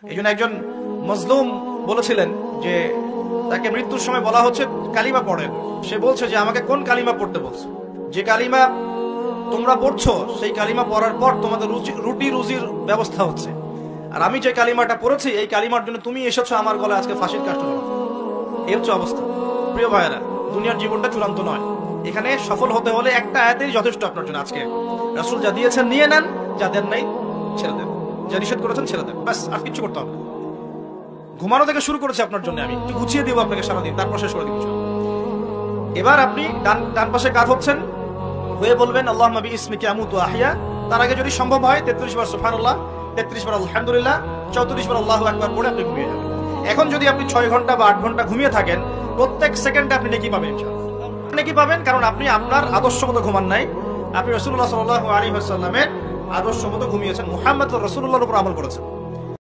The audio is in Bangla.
এই জন্য একজন মজলুম বলেছিলেন যে তাকে মৃত্যুর সময় বলা হচ্ছে কালিমা পড়েন। সে বলছে যে আমাকে কোন কালিমা পড়তে বলছে? যে কালিমা তোমরা পড়ছো সেই কালিমা পড়ার পর তোমাদের রুটি রুজির ব্যবস্থা হচ্ছে, আর আমি যে কালিমাটা পড়েছি এই কালিমার জন্য তুমি এসেছো আমার গলায় আজকে ফাঁসির কাষ্ট করো। এই হচ্ছে অবস্থা। প্রিয় ভাইয়েরা, দুনিয়ার জীবনটা চূড়ান্ত নয়। এখানে সফল হতে হলে একটা আয়াতেই যথেষ্ট আপনার জন্য। আজকে রাসূল যা দিয়েছেন নিয়ে নেন, যা দেন নাই ছেড়ে দেন, যা নিষেধ করেছেন ছেড়ে দেন, ব্যাস। আর কিছু করতে হবে না। ঘুমানো থেকে শুরু করেছি আপনার জন্য, আমি একটু গুছিয়ে দিব আপনাকে সারাদিন, তারপর শেষ করে দিব। এবার আপনি ডান পাশে কাত হচ্ছেন, হয়ে বলবেন আল্লাহুম্মা বিইসমিকা আমুতু ওয়া আহইয়া। তার আগে যদি সম্ভব হয় 33 বার সুবহানাল্লাহ, 33 বার আলহামদুলিল্লাহ, 34 বার আল্লাহু আকবার পড়ে আপনি ঘুমিয়ে যাবেন। এখন যদি আপনি 6 ঘন্টা বা 8 ঘন্টা ঘুমিয়ে থাকেন, প্রত্যেক সেকেন্ডে আপনি নেকি পাবেন। নেকি পাবেন, কারণ আপনি আপনার আদর্শ মতো ঘুমান নাই, আপনি রাসূলুল্লাহ সাল্লাল্লাহু আলাইহি ওয়াসাল্লামের আদর্শ মতো ঘুমিয়েছেন, মুহাম্মদ রাসূলুল্লাহর উপর আমল করেছেন।